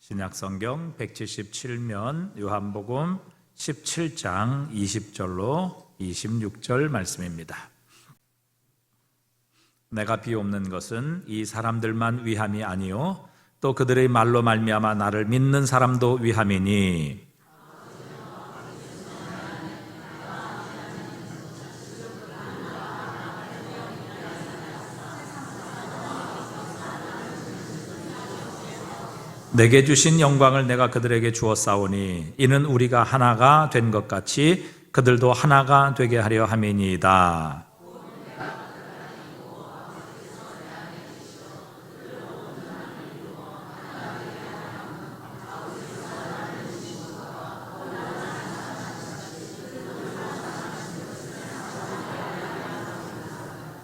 신약성경 177면 요한복음 17장 20절로 26절 말씀입니다. 내가 비옵는 것은 이 사람들만 위함이 아니요 또 그들의 말로 말미암아 나를 믿는 사람도 위함이니 내게 주신 영광을 내가 그들에게 주었사오니 이는 우리가 하나가 된 것 같이 그들도 하나가 되게 하려 함이니이다.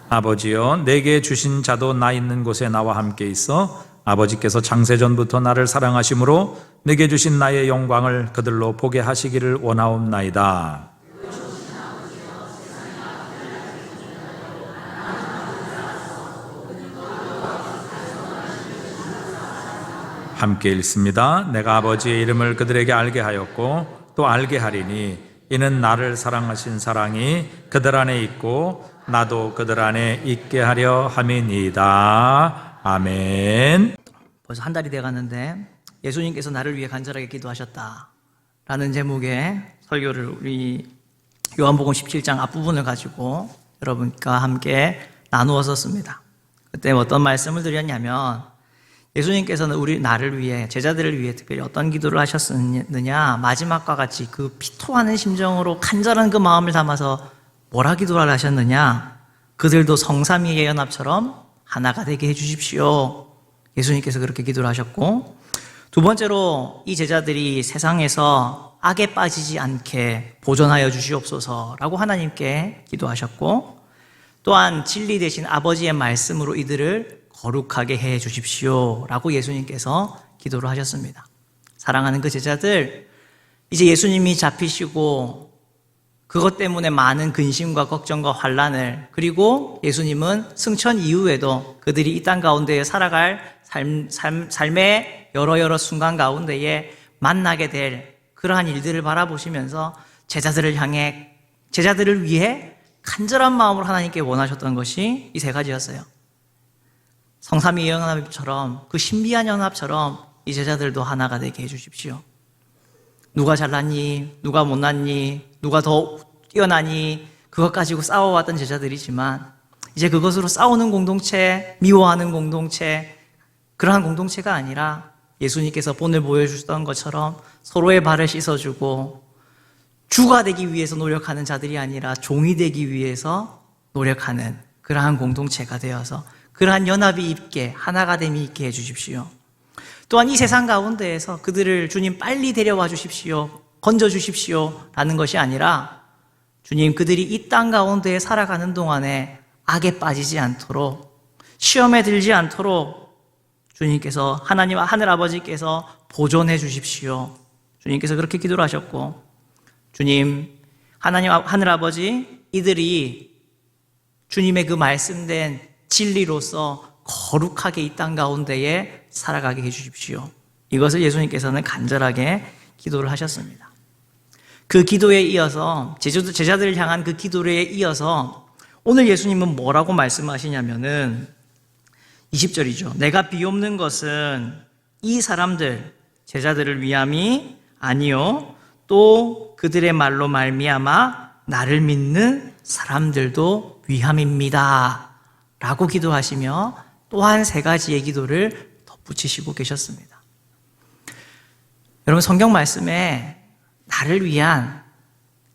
아버지여, 내게 주신 자도 나 있는 곳에 나와 함께 있어 아버지께서 창세전부터 나를 사랑하심으로 내게 주신 나의 영광을 그들로 보게 하시기를 원하옵나이다. 함께 읽습니다. 내가 아버지의 이름을 그들에게 알게 하였고 또 알게 하리니 이는 나를 사랑하신 사랑이 그들 안에 있고 나도 그들 안에 있게 하려 함이니이다. 아멘. 벌써 한 달이 돼가는데 예수님께서 나를 위해 간절하게 기도하셨다라는 제목의 설교를 우리 요한복음 17장 앞부분을 가지고 여러분과 함께 나누어서 씁니다. 그때 어떤 말씀을 드렸냐면 예수님께서는 나를 위해, 제자들을 위해 특별히 어떤 기도를 하셨느냐, 마지막과 같이 그 피토하는 심정으로 간절한 그 마음을 담아서 뭐라 기도를 하셨느냐, 그들도 성삼위의 연합처럼 하나가 되게 해주십시오. 예수님께서 그렇게 기도를 하셨고, 두 번째로 이 제자들이 세상에서 악에 빠지지 않게 보존하여 주시옵소서라고 하나님께 기도하셨고, 또한 진리 대신 아버지의 말씀으로 이들을 거룩하게 해 주십시오라고 예수님께서 기도를 하셨습니다. 사랑하는 그 제자들, 이제 예수님이 잡히시고 그것 때문에 많은 근심과 걱정과 환난을, 그리고 예수님은 승천 이후에도 그들이 이 땅 가운데에 살아갈 삶의 여러 순간 가운데에 만나게 될 그러한 일들을 바라보시면서 제자들을 위해 간절한 마음으로 하나님께 원하셨던 것이 이 세 가지였어요. 성삼위 연합처럼, 그 신비한 연합처럼 이 제자들도 하나가 되게 해주십시오. 누가 잘났니? 누가 못났니? 누가 더 뛰어나니? 그것 가지고 싸워왔던 제자들이지만 이제 그것으로 싸우는 공동체, 미워하는 공동체, 그러한 공동체가 아니라 예수님께서 본을 보여주셨던 것처럼 서로의 발을 씻어주고 주가 되기 위해서 노력하는 자들이 아니라 종이 되기 위해서 노력하는 그러한 공동체가 되어서 그러한 연합이 있게, 하나가 됨이 있게 해주십시오. 또한 이 세상 가운데에서 그들을 주님 빨리 데려와 주십시오, 건져주십시오 라는 것이 아니라 주님, 그들이 이 땅 가운데에 살아가는 동안에 악에 빠지지 않도록, 시험에 들지 않도록 주님께서, 하나님, 하늘아버지께서 보존해 주십시오. 주님께서 그렇게 기도를 하셨고, 주님, 하나님, 하늘아버지, 이들이 주님의 그 말씀된 진리로서 거룩하게 이 땅 가운데에 살아가게 해주십시오. 이것을 예수님께서는 간절하게 기도를 하셨습니다. 그 기도에 이어서, 제자들을 향한 그 기도에 이어서 오늘 예수님은 뭐라고 말씀하시냐면은 20절이죠. 내가 비옵는 것은 이 사람들, 제자들을 위함이 아니요 또 그들의 말로 말미암아 나를 믿는 사람들도 위함입니다 라고 기도하시며 또한 세 가지의 기도를 덧붙이시고 계셨습니다. 여러분, 성경 말씀에 나를 위한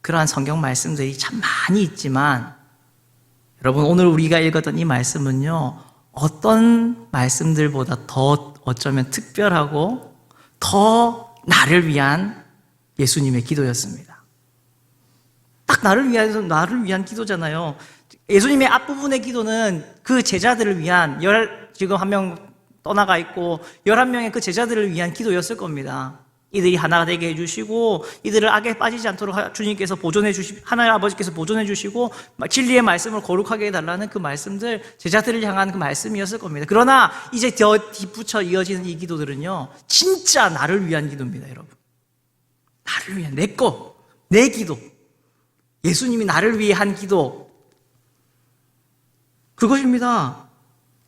그러한 성경 말씀들이 참 많이 있지만, 여러분, 오늘 우리가 읽었던 이 말씀은요, 어떤 말씀들보다 더 어쩌면 특별하고 더 나를 위한 예수님의 기도였습니다. 딱 나를 위한 기도잖아요. 예수님의 앞부분의 기도는 그 제자들을 위한, 지금 한 명 떠나가 있고 11명의 그 제자들을 위한 기도였을 겁니다. 이들이 하나가 되게 해주시고 이들을 악에 빠지지 않도록 주님께서 하나님 아버지께서 보존해 주시고 진리의 말씀을 거룩하게 해달라는 그 말씀들, 제자들을 향한 그 말씀이었을 겁니다. 그러나 이제 더 뒷붙여 이어지는 이 기도들은요, 진짜 나를 위한 기도입니다, 여러분. 나를 위한, 내 기도. 예수님이 나를 위해 한 기도, 그것입니다.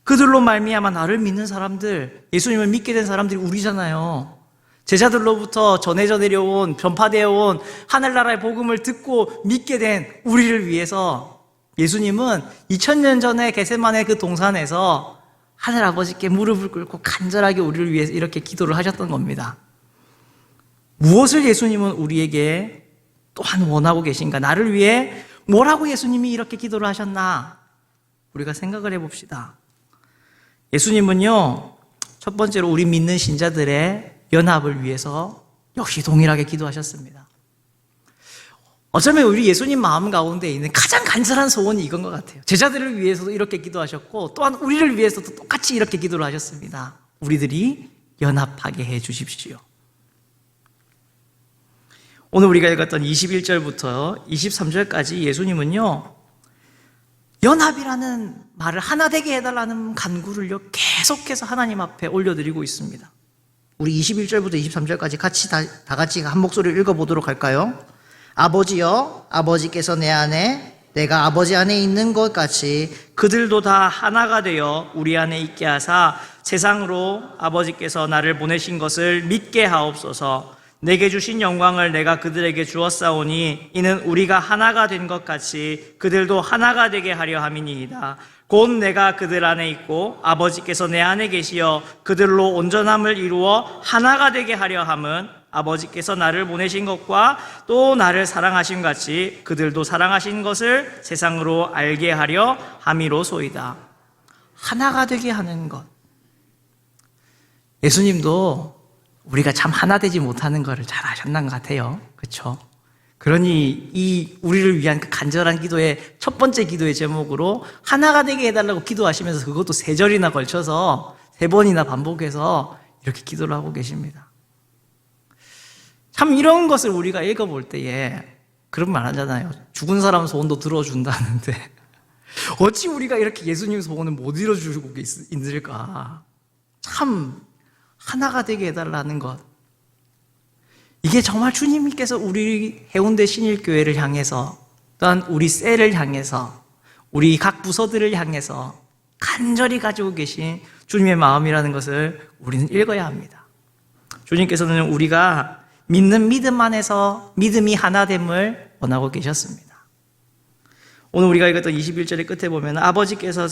그들로 말미암아 나를 믿는 사람들, 예수님을 믿게 된 사람들이 우리잖아요. 제자들로부터 전해져 내려온, 전파되어 온 하늘나라의 복음을 듣고 믿게 된 우리를 위해서 예수님은 2000년 전에 겟세마네 그 동산에서 하늘 아버지께 무릎을 꿇고 간절하게 우리를 위해서 이렇게 기도를 하셨던 겁니다. 무엇을 예수님은 우리에게 또한 원하고 계신가? 나를 위해 뭐라고 예수님이 이렇게 기도를 하셨나? 우리가 생각을 해봅시다. 예수님은요, 첫 번째로 우리 믿는 신자들의 연합을 위해서 역시 동일하게 기도하셨습니다. 어쩌면 우리 예수님 마음 가운데 있는 가장 간절한 소원이 이건 것 같아요. 제자들을 위해서도 이렇게 기도하셨고 또한 우리를 위해서도 똑같이 이렇게 기도를 하셨습니다. 우리들이 연합하게 해 주십시오. 오늘 우리가 읽었던 21절부터 23절까지 예수님은요, 연합이라는 말을 하나 되게 해달라는 간구를요, 계속해서 하나님 앞에 올려드리고 있습니다. 우리 21절부터 23절까지 다 같이 한 목소리로 읽어보도록 할까요? 아버지여, 아버지께서 내 안에, 내가 아버지 안에 있는 것 같이 그들도 다 하나가 되어 우리 안에 있게 하사 세상으로 아버지께서 나를 보내신 것을 믿게 하옵소서. 내게 주신 영광을 내가 그들에게 주었사오니 이는 우리가 하나가 된 것 같이 그들도 하나가 되게 하려 함이니이다. 곧 내가 그들 안에 있고 아버지께서 내 안에 계시어 그들로 온전함을 이루어 하나가 되게 하려 함은 아버지께서 나를 보내신 것과 또 나를 사랑하신 같이 그들도 사랑하신 것을 세상으로 알게 하려 함이로소이다. 하나가 되게 하는 것. 예수님도 우리가 참 하나 되지 못하는 것을 잘 아셨는 것 같아요. 그렇죠? 그러니 이 우리를 위한 그 간절한 기도의 첫 번째 기도의 제목으로 하나가 되게 해달라고 기도하시면서 그것도 3절이나 걸쳐서 3번이나 반복해서 이렇게 기도를 하고 계십니다. 참 이런 것을 우리가 읽어볼 때에 그런 말 하잖아요. 죽은 사람 소원도 들어준다는데 어찌 우리가 이렇게 예수님 소원을 못 이뤄주고 있을까? 참 하나가 되게 해달라는 것, 이게 정말 주님께서 우리 해운대 신일교회를 향해서 또한 우리 셀을 향해서 우리 각 부서들을 향해서 간절히 가지고 계신 주님의 마음이라는 것을 우리는 읽어야 합니다. 주님께서는 우리가 믿는 믿음 안에서 믿음이 하나됨을 원하고 계셨습니다. 오늘 우리가 읽었던 21절의 끝에 보면 아버지께서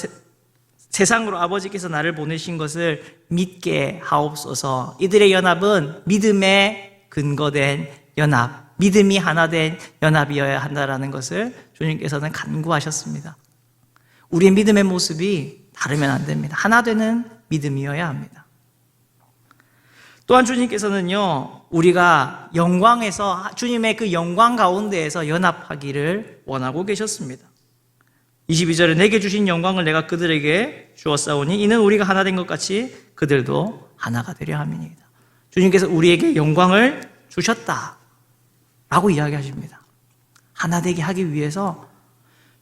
세상으로 아버지께서 나를 보내신 것을 믿게 하옵소서. 이들의 연합은 믿음에 근거된 연합, 믿음이 하나 된 연합이어야 한다는 것을 주님께서는 간구하셨습니다. 우리의 믿음의 모습이 다르면 안 됩니다. 하나 되는 믿음이어야 합니다. 또한 주님께서는요, 우리가 영광에서, 주님의 그 영광 가운데에서 연합하기를 원하고 계셨습니다. 22절에 내게 주신 영광을 내가 그들에게 주었사오니 이는 우리가 하나 된 것 같이 그들도 하나가 되려 함이니이다. 주님께서 우리에게 영광을 주셨다라고 이야기하십니다. 하나 되게 하기 위해서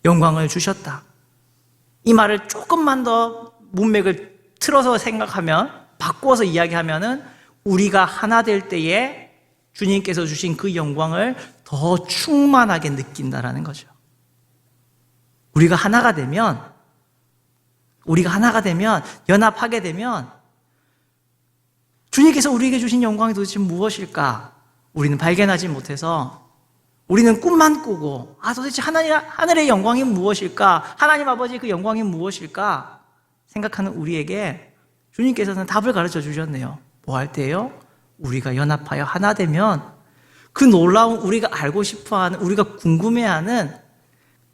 영광을 주셨다. 이 말을 조금만 더 문맥을 틀어서 생각하면, 바꾸어서 이야기하면은 우리가 하나 될 때에 주님께서 주신 그 영광을 더 충만하게 느낀다라는 거죠. 우리가 하나가 되면, 연합하게 되면 주님께서 우리에게 주신 영광이 도대체 무엇일까? 우리는 발견하지 못해서 우리는 꿈만 꾸고, 도대체 하늘의 영광이 무엇일까? 하나님 아버지의 그 영광이 무엇일까? 생각하는 우리에게 주님께서는 답을 가르쳐 주셨네요. 뭐 할 때요? 우리가 연합하여 하나 되면 그 놀라운, 우리가 알고 싶어하는, 우리가 궁금해하는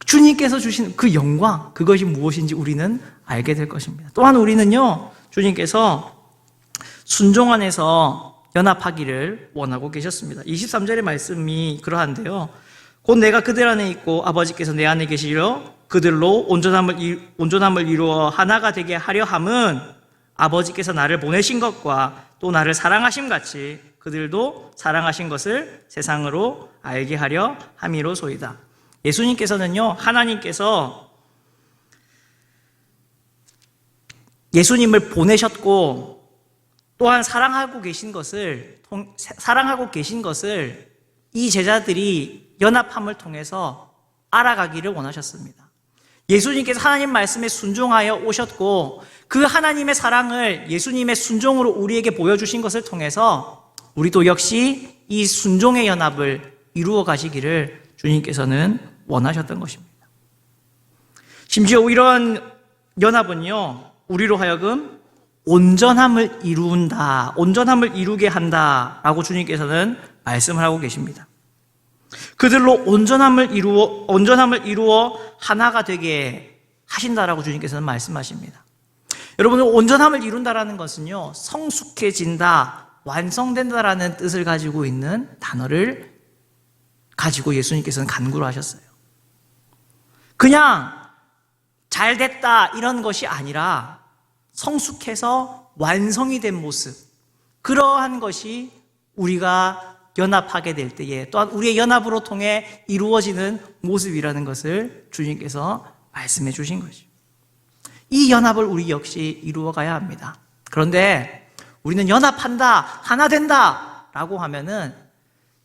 주님께서 주신 그 영광, 그것이 무엇인지 우리는 알게 될 것입니다. 또한 우리는요, 주님께서 순종 안에서 연합하기를 원하고 계셨습니다. 23절의 말씀이 그러한데요. 곧 내가 그들 안에 있고 아버지께서 내 안에 계시려 그들로 온전함을 이루어 하나가 되게 하려 함은 아버지께서 나를 보내신 것과 또 나를 사랑하심 같이 그들도 사랑하신 것을 세상으로 알게 하려 함이로소이다. 예수님께서는요, 하나님께서 예수님을 보내셨고 또한 사랑하고 계신 것을 이 제자들이 연합함을 통해서 알아가기를 원하셨습니다. 예수님께서 하나님 말씀에 순종하여 오셨고 그 하나님의 사랑을 예수님의 순종으로 우리에게 보여주신 것을 통해서 우리도 역시 이 순종의 연합을 이루어 가시기를 주님께서는 원하셨던 것입니다. 심지어 이런 연합은요, 우리로 하여금 온전함을 이루게 한다라고 주님께서는 말씀을 하고 계십니다. 그들로 온전함을 이루어 하나가 되게 하신다라고 주님께서는 말씀하십니다. 여러분, 온전함을 이룬다라는 것은요, 성숙해진다, 완성된다라는 뜻을 가지고 있는 단어를 가지고 예수님께서는 간구를 하셨어요. 그냥 잘 됐다 이런 것이 아니라 성숙해서 완성이 된 모습, 그러한 것이 우리가 연합하게 될 때에 또한 우리의 연합으로 통해 이루어지는 모습이라는 것을 주님께서 말씀해 주신 거죠. 이 연합을 우리 역시 이루어 가야 합니다. 그런데 우리는 연합한다, 하나 된다 라고 하면은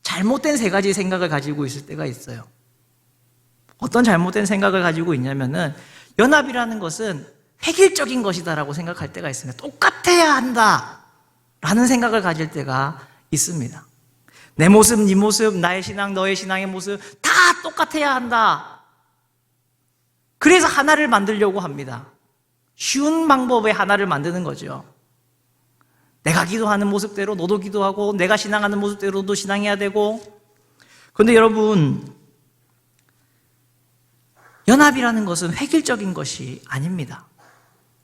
잘못된 세 가지 생각을 가지고 있을 때가 있어요. 어떤 잘못된 생각을 가지고 있냐면은 연합이라는 것은 획일적인 것이다라고 생각할 때가 있습니다. 똑같아야 한다라는 생각을 가질 때가 있습니다. 내 모습, 네 모습, 나의 신앙, 너의 신앙의 모습 다 똑같아야 한다. 그래서 하나를 만들려고 합니다. 쉬운 방법에 하나를 만드는 거죠. 내가 기도하는 모습대로 너도 기도하고 내가 신앙하는 모습대로 너도 신앙해야 되고. 그런데 여러분, 연합이라는 것은 획일적인 것이 아닙니다.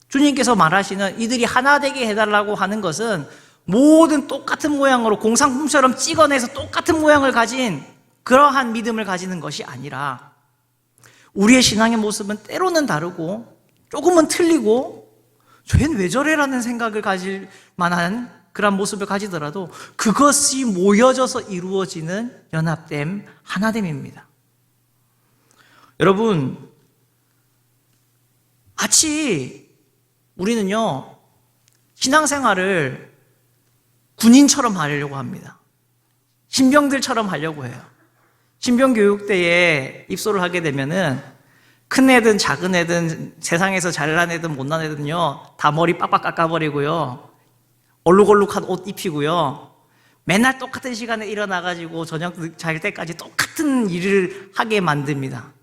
주님께서 말하시는 이들이 하나 되게 해달라고 하는 것은 모든 똑같은 모양으로 공산품처럼 찍어내서 똑같은 모양을 가진 그러한 믿음을 가지는 것이 아니라 우리의 신앙의 모습은 때로는 다르고 조금은 틀리고 쟤는 왜 저래라는 생각을 가질 만한 그런 모습을 가지더라도 그것이 모여져서 이루어지는 연합됨, 하나됨입니다. 여러분, 마치 우리는요, 신앙생활을 군인처럼 하려고 합니다. 신병들처럼 하려고 해요. 신병교육 때에 입소를 하게 되면은 큰 애든 작은 애든 세상에서 잘난 애든 못난 애든요, 다 머리 빡빡 깎아버리고요, 얼룩얼룩한 옷 입히고요, 맨날 똑같은 시간에 일어나가지고 저녁 잘 때까지 똑같은 일을 하게 만듭니다.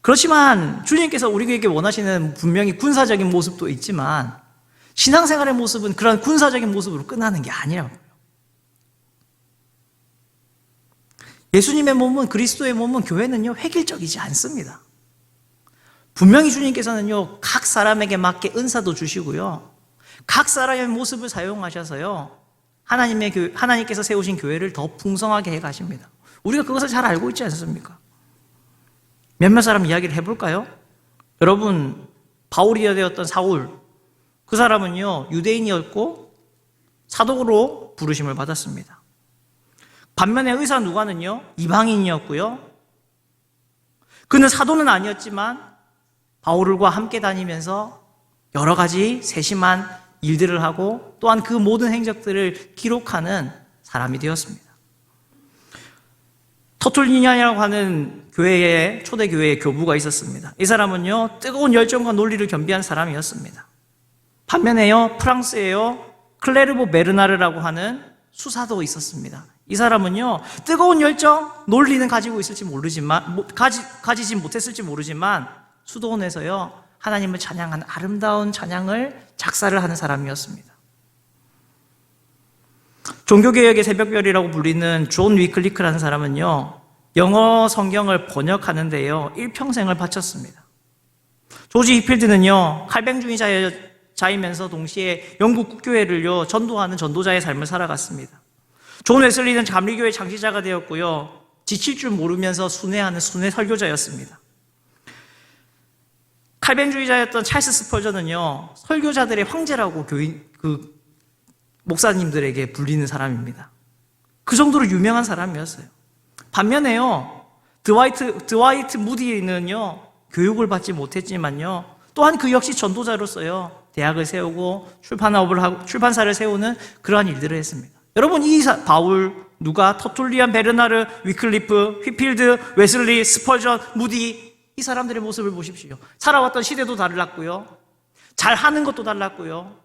그렇지만 주님께서 우리에게 원하시는 분명히 군사적인 모습도 있지만 신앙생활의 모습은 그런 군사적인 모습으로 끝나는 게 아니라고요. 예수님의 몸은, 그리스도의 몸은, 교회는요, 획일적이지 않습니다. 분명히 주님께서는요, 각 사람에게 맞게 은사도 주시고요, 각 사람의 모습을 사용하셔서요, 하나님께서 세우신 교회를 더 풍성하게 해 가십니다. 우리가 그것을 잘 알고 있지 않습니까? 몇몇 사람 이야기를 해볼까요? 여러분, 바울이 되었던 사울, 그 사람은요, 유대인이었고 사독으로 부르심을 받았습니다. 반면에 의사 누가는요, 이방인이었고요, 그는 사도는 아니었지만 바울과 함께 다니면서 여러 가지 세심한 일들을 하고 또한 그 모든 행적들을 기록하는 사람이 되었습니다. 터툴리니아라고 하는 교회에, 초대교회의 교부가 있었습니다. 이 사람은요, 뜨거운 열정과 논리를 겸비한 사람이었습니다. 반면에요, 프랑스에요, 클레르보 메르나르라고 하는 수사도 있었습니다. 이 사람은요, 뜨거운 열정, 논리는 가지고 있을지 모르지만, 가지지 못했을지 모르지만, 수도원에서요, 하나님을 찬양하는 아름다운 찬양을 작사를 하는 사람이었습니다. 종교개혁의 새벽별이라고 불리는 존 위클리크라는 사람은요, 영어 성경을 번역하는데요, 일평생을 바쳤습니다. 조지 히필드는요, 칼뱅주의자이면서 동시에 영국 국교회를요, 전도하는 전도자의 삶을 살아갔습니다. 존 웨슬리는 감리교회 창시자가 되었고요, 지칠 줄 모르면서 순회하는 순회 설교자였습니다. 칼뱅주의자였던 찰스 스펄전은요, 설교자들의 황제라고 목사님들에게 불리는 사람입니다. 그 정도로 유명한 사람이었어요. 반면에요, 드와이트 무디는요, 교육을 받지 못했지만요, 또한 그 역시 전도자로서요, 대학을 세우고 출판사를 세우는 그러한 일들을 했습니다. 여러분, 바울, 누가, 터툴리안, 베르나르, 위클리프, 휘필드, 웨슬리, 스펄전, 무디, 이 사람들의 모습을 보십시오. 살아왔던 시대도 달랐고요, 잘하는 것도 달랐고요,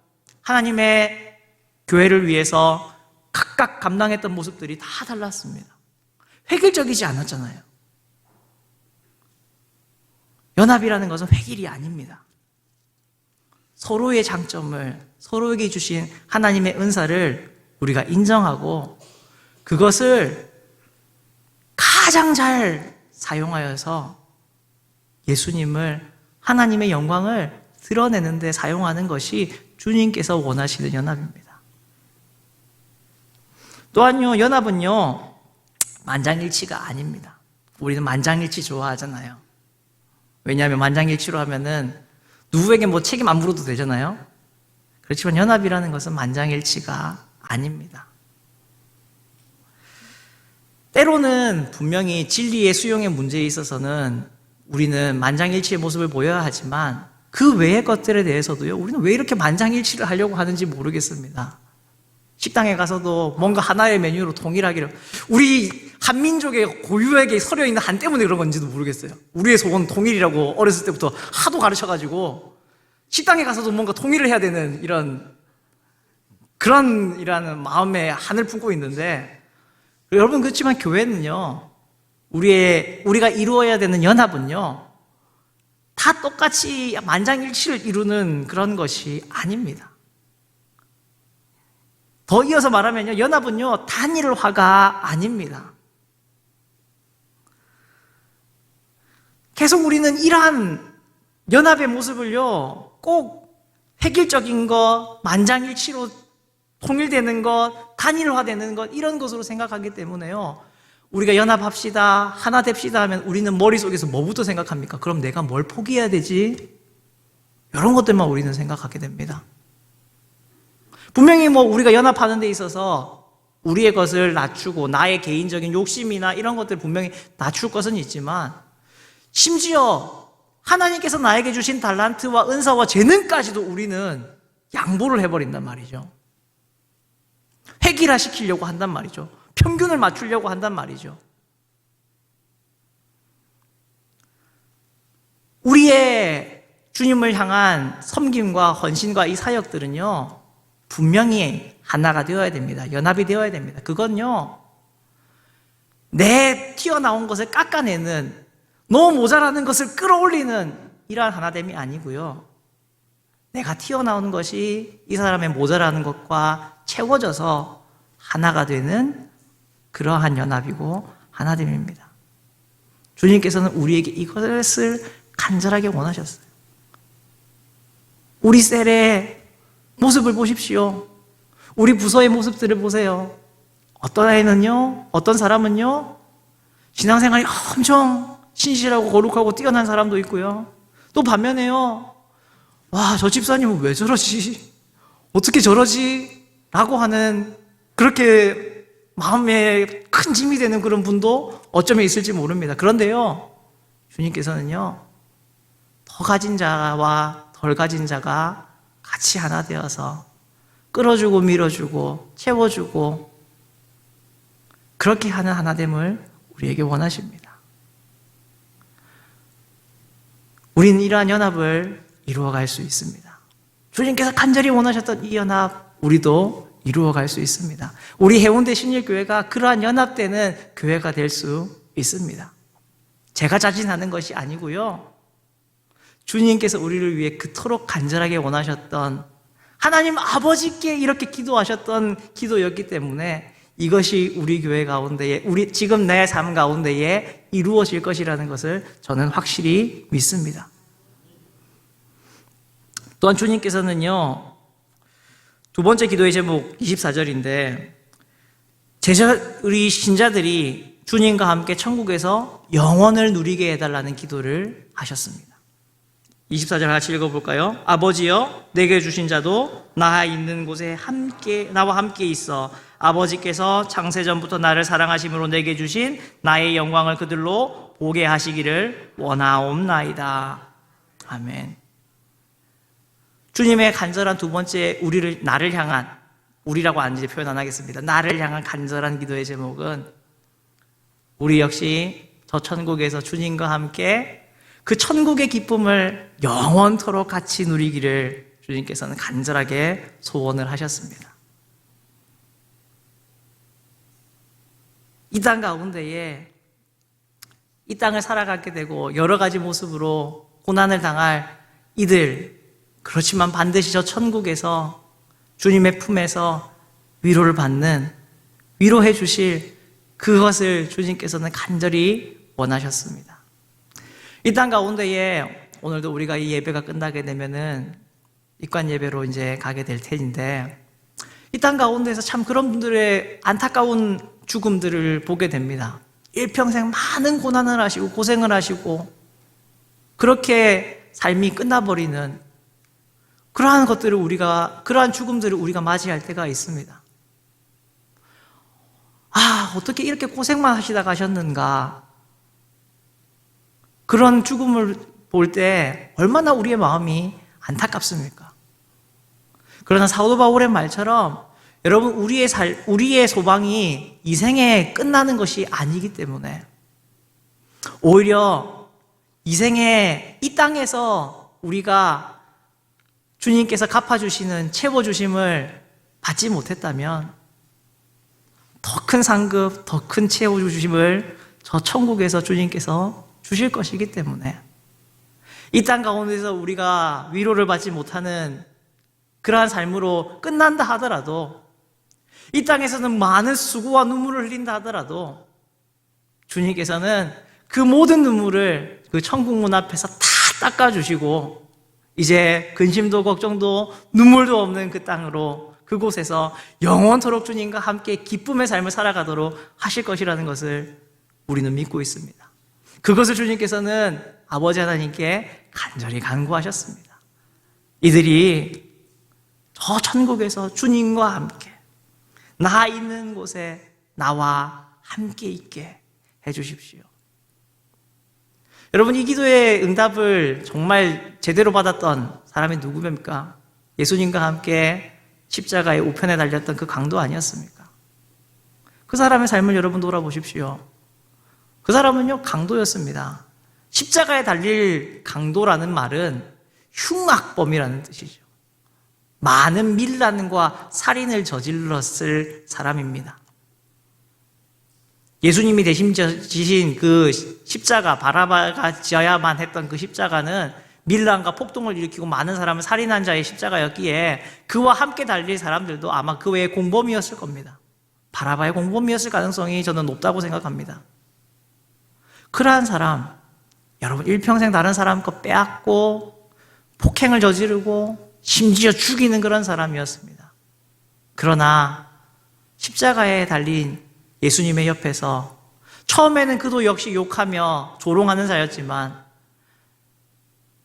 하나님의 교회를 위해서 각각 감당했던 모습들이 다 달랐습니다. 획일적이지 않았잖아요. 연합이라는 것은 획일이 아닙니다. 서로의 장점을, 서로에게 주신 하나님의 은사를 우리가 인정하고 그것을 가장 잘 사용하여서 예수님을, 하나님의 영광을 드러내는 데 사용하는 것이 주님께서 원하시는 연합입니다. 또한요, 연합은요, 만장일치가 아닙니다. 우리는 만장일치 좋아하잖아요. 왜냐하면 만장일치로 하면은 누구에게 뭐 책임 안 물어도 되잖아요. 그렇지만 연합이라는 것은 만장일치가 아닙니다. 때로는 분명히 진리의 수용의 문제에 있어서는 우리는 만장일치의 모습을 보여야 하지만 그 외의 것들에 대해서도요, 우리는 왜 이렇게 만장일치를 하려고 하는지 모르겠습니다. 식당에 가서도 뭔가 하나의 메뉴로 동일하기를, 우리 한민족의 고유에게 서려 있는 한 때문에 그런 건지도 모르겠어요. 우리의 소원 통일이라고 어렸을 때부터 하도 가르쳐가지고 식당에 가서도 뭔가 통일을 해야 되는 그런 마음에 한을 품고 있는데, 여러분, 그렇지만 교회는요, 우리가 이루어야 되는 연합은요, 다 똑같이 만장일치를 이루는 그런 것이 아닙니다. 더 이어서 말하면요, 연합은요, 단일화가 아닙니다. 계속 우리는 이러한 연합의 모습을요, 꼭 획일적인 것, 만장일치로 통일되는 것, 단일화되는 것, 이런 것으로 생각하기 때문에요, 우리가 연합합시다, 하나 됩시다 하면 우리는 머릿속에서 뭐부터 생각합니까? 그럼 내가 뭘 포기해야 되지? 이런 것들만 우리는 생각하게 됩니다. 분명히 우리가 연합하는 데 있어서 우리의 것을 낮추고 나의 개인적인 욕심이나 이런 것들 분명히 낮출 것은 있지만, 심지어 하나님께서 나에게 주신 달란트와 은사와 재능까지도 우리는 양보를 해버린단 말이죠. 획일화시키려고 한단 말이죠. 평균을 맞추려고 한단 말이죠. 우리의 주님을 향한 섬김과 헌신과 이 사역들은요, 분명히 하나가 되어야 됩니다. 연합이 되어야 됩니다. 그건요, 내 튀어나온 것을 깎아내는, 너무 모자라는 것을 끌어올리는 이러한 하나됨이 아니고요, 내가 튀어나오는 것이 이 사람의 모자라는 것과 채워져서 하나가 되는 그러한 연합이고 하나됨입니다. 주님께서는 우리에게 이것을 간절하게 원하셨어요. 우리 셀의 모습을 보십시오. 우리 부서의 모습들을 보세요. 어떤 애는요, 어떤 사람은요, 신앙생활이 엄청 신실하고 거룩하고 뛰어난 사람도 있고요, 또 반면에요, 와, 저 집사님은 왜 저러지? 어떻게 저러지? 라고 하는, 그렇게 마음에 큰 짐이 되는 그런 분도 어쩌면 있을지 모릅니다. 그런데요, 주님께서는요, 더 가진 자와 덜 가진 자가 같이 하나 되어서 끌어주고 밀어주고 채워주고 그렇게 하는 하나됨을 우리에게 원하십니다. 우리는 이러한 연합을 이루어갈 수 있습니다. 주님께서 간절히 원하셨던 이 연합, 우리도 이루어갈 수 있습니다. 우리 해운대 신일교회가 그러한 연합되는 교회가 될 수 있습니다. 제가 자진하는 것이 아니고요, 주님께서 우리를 위해 그토록 간절하게 원하셨던, 하나님 아버지께 이렇게 기도하셨던 기도였기 때문에 이것이 우리 교회 가운데에, 지금 내 삶 가운데에 이루어질 것이라는 것을 저는 확실히 믿습니다. 또한 주님께서는요, 두 번째 기도의 제목 24절인데, 우리 신자들이 주님과 함께 천국에서 영원을 누리게 해달라는 기도를 하셨습니다. 24절 같이 읽어볼까요? 아버지여 내게 주신 자도 나 있는 곳에 나와 함께 있어 아버지께서 창세전부터 나를 사랑하심으로 내게 주신 나의 영광을 그들로 보게 하시기를 원하옵나이다. 아멘. 주님의 간절한 두 번째 나를 향한, 우리라고 이제 표현 안 하겠습니다. 나를 향한 간절한 기도의 제목은 우리 역시 저 천국에서 주님과 함께 그 천국의 기쁨을 영원토록 같이 누리기를 주님께서는 간절하게 소원을 하셨습니다. 이 땅 가운데에 이 땅을 살아가게 되고 여러 가지 모습으로 고난을 당할 이들, 그렇지만 반드시 저 천국에서 주님의 품에서 위로를 받는, 위로해 주실 그것을 주님께서는 간절히 원하셨습니다. 이 땅 가운데에 오늘도 우리가 이 예배가 끝나게 되면은 입관 예배로 이제 가게 될 텐데, 이 땅 가운데에서 참 그런 분들의 안타까운 죽음들을 보게 됩니다. 일평생 많은 고난을 하시고 고생을 하시고 그렇게 삶이 끝나버리는 그러한 그러한 죽음들을 우리가 맞이할 때가 있습니다. 어떻게 이렇게 고생만 하시다 가셨는가? 그런 죽음을 볼 때 얼마나 우리의 마음이 안타깝습니까? 그러나 사도 바울의 말처럼 여러분, 우리의 소망이 이 생에 끝나는 것이 아니기 때문에 오히려 이 생에 이 땅에서 우리가 주님께서 갚아주시는 채워주심을 받지 못했다면 더 큰 상급, 더 큰 채워주심을 저 천국에서 주님께서 주실 것이기 때문에 이 땅 가운데서 우리가 위로를 받지 못하는 그러한 삶으로 끝난다 하더라도, 이 땅에서는 많은 수고와 눈물을 흘린다 하더라도 주님께서는 그 모든 눈물을 그 천국문 앞에서 다 닦아주시고 이제 근심도 걱정도 눈물도 없는 그 땅으로, 그곳에서 영원토록 주님과 함께 기쁨의 삶을 살아가도록 하실 것이라는 것을 우리는 믿고 있습니다. 그것을 주님께서는 아버지 하나님께 간절히 간구하셨습니다. 이들이 저 천국에서 주님과 함께 나 있는 곳에 나와 함께 있게 해주십시오. 여러분, 이 기도의 응답을 정말 제대로 받았던 사람이 누구입니까? 예수님과 함께 십자가의 우편에 달렸던 그 강도 아니었습니까? 그 사람의 삶을 여러분 돌아보십시오. 그 사람은요, 강도였습니다. 십자가에 달릴 강도라는 말은 흉악범이라는 뜻이죠. 많은 밀란과 살인을 저질렀을 사람입니다. 예수님이 대신 지신 그 십자가, 바라바가 지어야만 했던 그 십자가는 밀란과 폭동을 일으키고 많은 사람을 살인한 자의 십자가였기에 그와 함께 달릴 사람들도 아마 그 외에 공범이었을 겁니다. 바라바의 공범이었을 가능성이 저는 높다고 생각합니다. 그러한 사람, 여러분, 일평생 다른 사람 거 빼앗고 폭행을 저지르고 심지어 죽이는 그런 사람이었습니다. 그러나 십자가에 달린 예수님의 옆에서 처음에는 그도 역시 욕하며 조롱하는 자였지만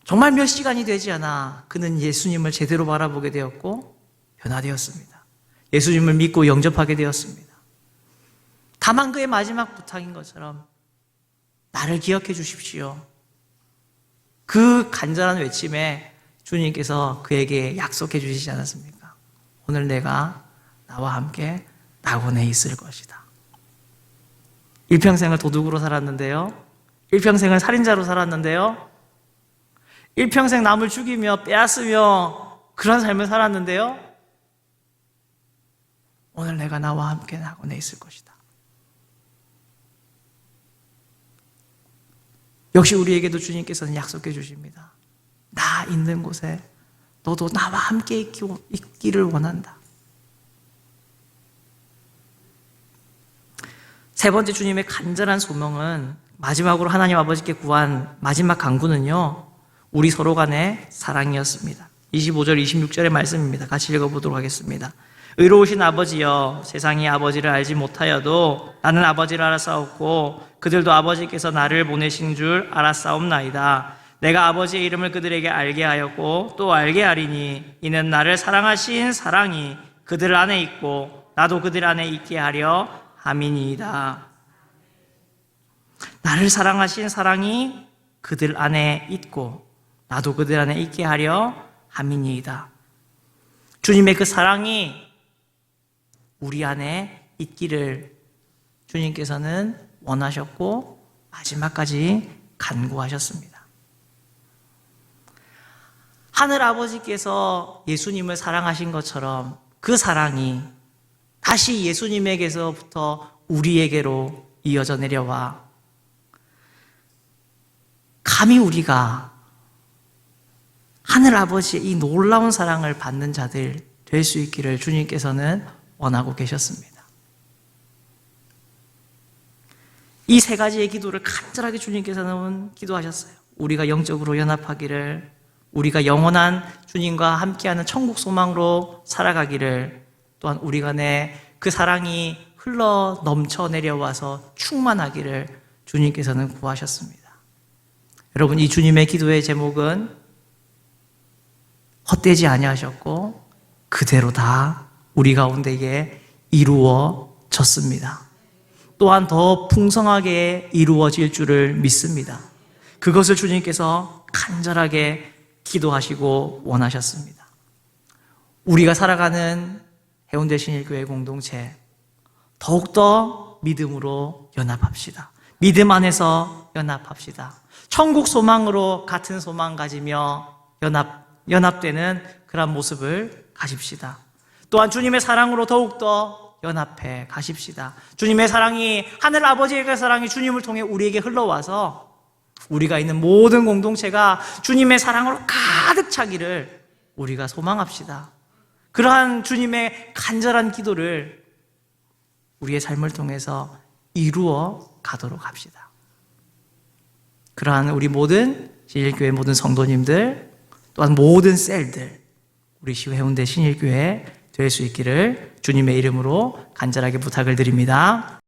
정말 몇 시간이 되지 않아 그는 예수님을 제대로 바라보게 되었고 변화되었습니다. 예수님을 믿고 영접하게 되었습니다. 다만 그의 마지막 부탁인 것처럼 나를 기억해 주십시오. 그 간절한 외침에 주님께서 그에게 약속해 주시지 않았습니까? 오늘 내가 나와 함께 낙원에 있을 것이다. 일평생을 도둑으로 살았는데요. 일평생을 살인자로 살았는데요. 일평생 남을 죽이며 빼앗으며 그런 삶을 살았는데요. 오늘 내가 나와 함께 낙원에 있을 것이다. 역시 우리에게도 주님께서는 약속해 주십니다. 나 있는 곳에 너도 나와 함께 있기를 원한다. 세 번째 주님의 간절한 소명은, 마지막으로 하나님 아버지께 구한 마지막 간구는요, 우리 서로 간의 사랑이었습니다. 25절 26절의 말씀입니다. 같이 읽어보도록 하겠습니다. 의로우신 아버지여, 세상이 아버지를 알지 못하여도 나는 아버지를 알았사옵고 그들도 아버지께서 나를 보내신 줄 알았사옵나이다. 내가 아버지의 이름을 그들에게 알게 하였고 또 알게 하리니 이는 나를 사랑하신 사랑이 그들 안에 있고 나도 그들 안에 있게 하려 함이니이다. 나를 사랑하신 사랑이 그들 안에 있고 나도 그들 안에 있게 하려 함이니이다. 주님의 그 사랑이 우리 안에 있기를 주님께서는 원하셨고 마지막까지 간구하셨습니다. 하늘 아버지께서 예수님을 사랑하신 것처럼 그 사랑이 다시 예수님에게서부터 우리에게로 이어져 내려와 감히 우리가 하늘 아버지의 이 놀라운 사랑을 받는 자들 될 수 있기를 주님께서는 원하고 계셨습니다. 이 세 가지의 기도를 간절하게 주님께서는 기도하셨어요. 우리가 영적으로 연합하기를, 우리가 영원한 주님과 함께하는 천국 소망으로 살아가기를, 또한 우리 간에 그 사랑이 흘러 넘쳐 내려와서 충만하기를 주님께서는 구하셨습니다. 여러분, 이 주님의 기도의 제목은 헛되지 아니하셨고 그대로 다 우리 가운데에 이루어졌습니다. 또한 더 풍성하게 이루어질 줄을 믿습니다. 그것을 주님께서 간절하게 기도하시고 원하셨습니다. 우리가 살아가는 해운대 신일교회 공동체 더욱더 믿음으로 연합합시다. 믿음 안에서 연합합시다. 천국 소망으로 같은 소망 가지며 연합되는 그런 모습을 가집시다. 또한 주님의 사랑으로 더욱더 연합해 가십시다. 주님의 사랑이, 하늘 아버지의 사랑이 주님을 통해 우리에게 흘러와서 우리가 있는 모든 공동체가 주님의 사랑으로 가득 차기를 우리가 소망합시다. 그러한 주님의 간절한 기도를 우리의 삶을 통해서 이루어 가도록 합시다. 그러한 우리 모든 신일교회 모든 성도님들, 또한 모든 셀들, 우리 시외 해운대 신일교회 될 수 있기를 주님의 이름으로 간절하게 부탁을 드립니다.